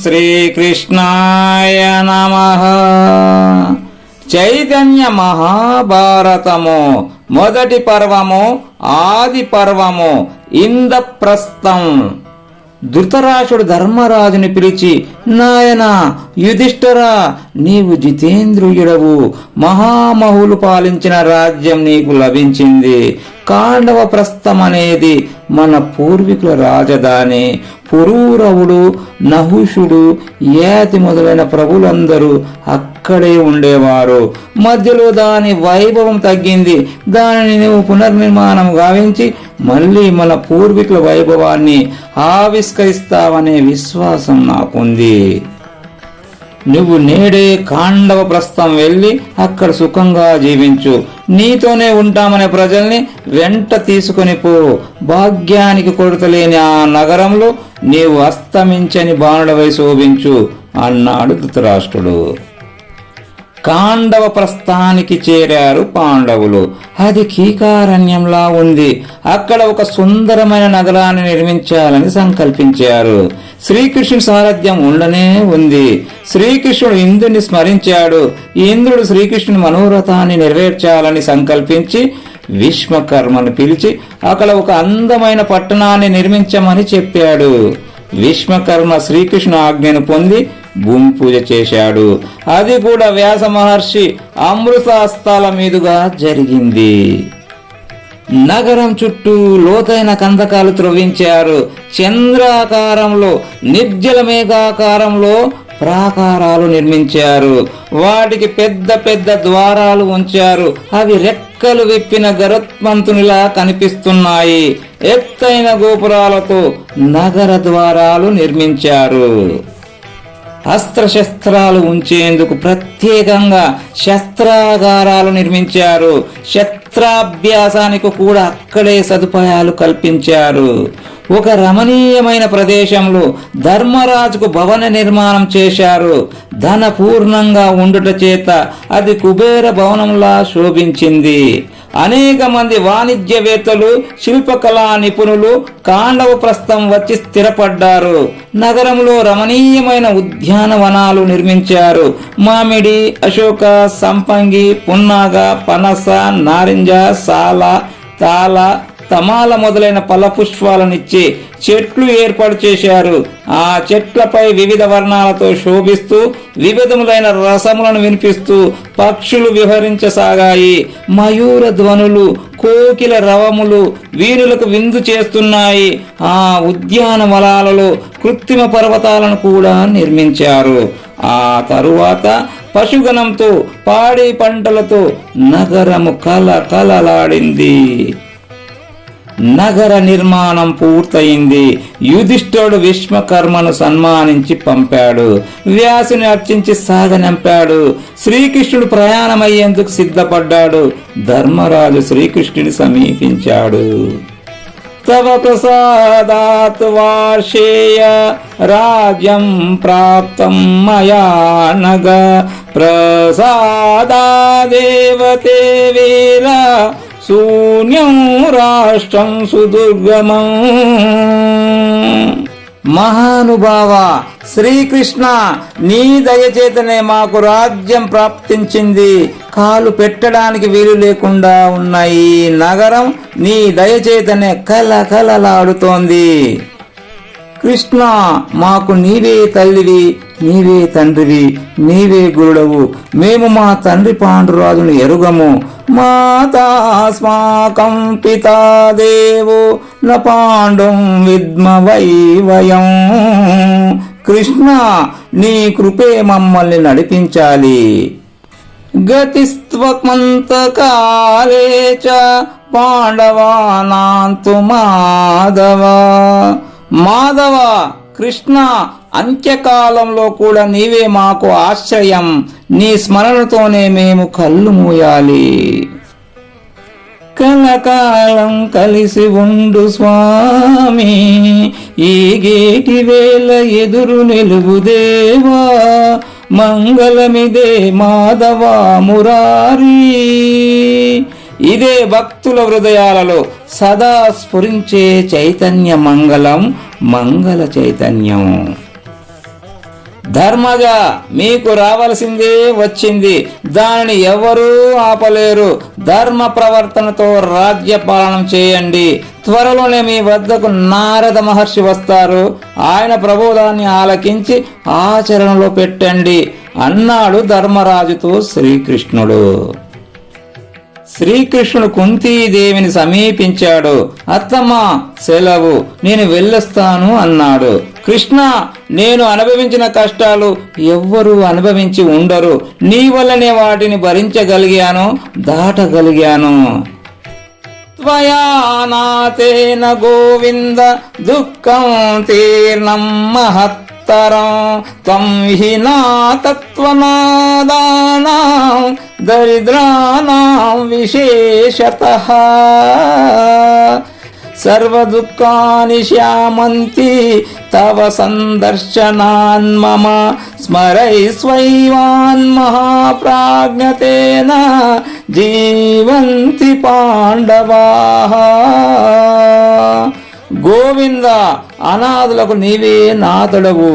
శ్రీకృష్ణాయ నమః. చైతన్య మహాభారతము మొదటి పర్వము, ఆది పర్వము, ఇంద్రప్రస్థం. ధృతరాష్ట్రుడు ధర్మరాజుని పిలిచి, నాయనా యుధిష్ఠిరా, నీవు జితేంద్రియుడవు, మహామహులు పాలించిన రాజ్యం నీకు లభించింది. కాండవ ప్రస్థం అనేది మన పూర్వీకుల రాజధాని. పురూరవుడు, నహుషుడు, యాతి మొదలైన ప్రభులందరూ అక్కడే ఉండేవారు. మధ్యలో దాని వైభవం తగ్గింది. దానిని నువ్వు పునర్నిర్మాణం గావించి మళ్ళీ మన పూర్వీకుల వైభవాన్ని ఆవిష్కరిస్తావనే విశ్వాసం నాకుంది. నువ్వు నేడే కాండవ ప్రస్థం వెళ్ళి అక్కడ సుఖంగా జీవించు. నీతోనే ఉంటామనే ప్రజల్ని వెంట తీసుకొని పో. భాగ్యానికి కొరతలేని ఆ నగరంలో నీవు అస్తమించని బాణుడవై శోభించు అన్నాడు ధృతరాష్ట్రుడు. కాండవ ప్రస్థానికి చేరారు పాండవులు. అది కీకారణ్యంలా ఉంది. అక్కడ ఒక సుందరమైన నగరాన్ని నిర్మించాలని సంకల్పించారు. శ్రీకృష్ణుడి సారథ్యం ఉండనే ఉంది. శ్రీకృష్ణుడు ఇంద్రుని స్మరించాడు. ఇంద్రుడు శ్రీకృష్ణుని మనోరథాన్ని నెరవేర్చాలని సంకల్పించి విశ్వకర్మను పిలిచి అక్కడ ఒక అందమైన పట్టణాన్ని నిర్మించమని చెప్పాడు. విశ్వకర్మ శ్రీకృష్ణు ఆజ్ఞను పొంది భూమి పూజ చేశాడు. అది కూడా వ్యాస మహర్షి అమృతాస్తాల మీదుగా జరిగింది. నగరం చుట్టూ లోతైన కందకాలు త్రవ్వించారు. చంద్రాకారంలో, నిర్జల మేఘాకారంలో ప్రాకారాలు నిర్మించారు. వాటికి పెద్ద పెద్ద ద్వారాలు ఉంచారు. అవి రెక్కలు విప్పిన గరుత్మంతునిలా కనిపిస్తున్నాయి. ఎత్తైన గోపురాలతో నగర ద్వారాలు నిర్మించారు. అస్త్రశస్త్రాలు ఉంచేందుకు ప్రత్యేకంగా శస్త్రాగారాలు నిర్మించారు. శస్త్రాభ్యాసానికి కూడా అక్కడే సదుపాయాలు కల్పించారు. ఒక రమణీయమైన ప్రదేశంలో ధర్మరాజుకు భవన నిర్మాణం చేశారు. ధన పూర్ణంగా ఉండుట చేత అది కుబేర భవనంలా శోభించింది. అనేక మంది వాణిజ్యవేత్తలు, శిల్పకళా నిపుణులు కాండవ ప్రస్థం వచ్చి స్థిరపడ్డారు. నగరంలో రమణీయమైన ఉద్యానవనాలు నిర్మించారు. మామిడి, అశోక, సంపంగి, పున్నాగ, పనస, నారింజ, సాల, తాళ, తమాల మొదలైన ఫల పుష్పాలనిచ్చి చెట్లు ఏర్పాటు చేశారు. ఆ చెట్లపై వివిధ వర్ణాలతో శోభిస్తూ వివిధములైన రసములను వినిపిస్తూ పక్షులు విహరించసాగాయి. మయూర ధ్వనులు, కోకిల రవములు వీరులకు విందు చేస్తున్నాయి. ఆ ఉద్యానవనాలలో కృత్రిమ పర్వతాలను కూడా నిర్మించారు. ఆ తరువాత పశుగణంతో, పాడి పంటలతో నగరము కలకలలాడింది. నగర నిర్మాణం పూర్తయింది. యుధిష్ఠిరుడు విశ్వకర్మను సన్మానించి పంపాడు. వ్యాసుని అర్చించి సాగనంపాడు. శ్రీకృష్ణుడు ప్రయాణమయ్యేందుకు సిద్ధపడ్డాడు. ధర్మరాజు శ్రీకృష్ణుని సమీపించాడు. తవ ప్రసాదాత్ వార్షేయ రాజ్యం ప్రాప్తం మయా నగ ప్రసాదాదేవతే వీర శూన్యం రాష్ట్రం సుదుర్గమం. మహానుభావ శ్రీకృష్ణ, నీ దయచేతనే మాకు రాజ్యం ప్రాప్తించింది. కాలు పెట్టడానికి వీలు లేకుండా ఉన్న ఈ నగరం నీ దయచేతనే కలకలలాడుతోంది. కృష్ణ, మాకు నీవే తల్లివి, నీవే తండ్రివి, నీవే గురుడవు. మేము మా తండ్రి పాండురాజును ఎరుగము. మాతాస్మాకం పితా దేవో న పాండుం విద్మవై వయం. కృష్ణ, నీ కృపే మమ్మల్ని నడిపించాలి. గతిస్త్వమంతకాలే చ పాండవానాంతు మాధవ. మాధవ, కృష్ణ, అంత్యకాలంలో కూడా నీవే మాకు ఆశ్రయం. నీ స్మరణతోనే మేము కళ్ళు మూయాలి. కలకాలం కలిసి ఉండు స్వామి, ఈ గేటి వేళ ఎదురు నిలువుదేవా. మంగళమిదే మాధవ మురారి. ఇదే భక్తుల హృదయాలలో సదా స్ఫురించే చైతన్య మంగళం, మంగళ చైతన్యం. ధర్మజ, మీకు రావలసిందే వచ్చింది, దానిని ఎవరూ ఆపలేరు. ధర్మ ప్రవర్తనతో రాజ్య పాలన చేయండి. త్వరలోనే మీ వద్దకు నారద మహర్షి వస్తారు. ఆయన ప్రబోధాన్ని ఆలకించి ఆచరణలో పెట్టండి అన్నాడు ధర్మరాజుతో శ్రీకృష్ణుడు. శ్రీకృష్ణుడు కుంతీదేవిని సమీపించాడు. అత్తమ్మ, సెలవు, నేను వెళ్ళొస్తాను అన్నాడు. కృష్ణ, నేను అనుభవించిన కష్టాలు ఎవ్వరూ అనుభవించి ఉండరు. నీ వల్లనే వాటిని భరించగలిగాను, దాటగలిగాను. త్వయా నాతేన గోవింద దుఃఖం తీర్ణం మహత్తరం త్వం విహీనా తత్వనాదానాం దరిద్రానాం విశేషతః సర్వదుఃఖాని శామంతి తవ సందర్శనాన్ మమ స్మరైస్వైవాన్ మహాప్రాజ్ఞతేన జీవంతి పాండవాః. గోవింద, అనాథులకు నీవే నాథుడవు.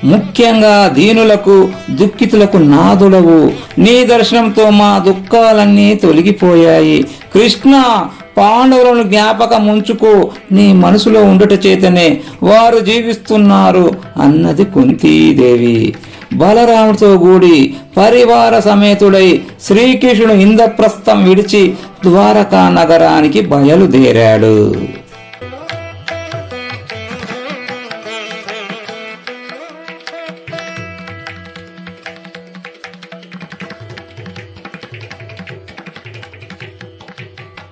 ముఖ్యంగా దీనులకు, దుఃఖితులకు నాథుడవు. నీ దర్శనంతో మా దుఃఖాలన్నీ తొలగిపోయాయి. కృష్ణ, పాండవులను జ్ఞాపకం ఉంచుకో. నీ మనసులో ఉండుట చేతనే వారు జీవిస్తున్నారు అన్నది కుంతీదేవి. బలరాముడితో కూడి పరివార సమేతుడై శ్రీకృష్ణుడు ఇంద్రప్రస్థం విడిచి ద్వారకా నగరానికి బయలుదేరాడు.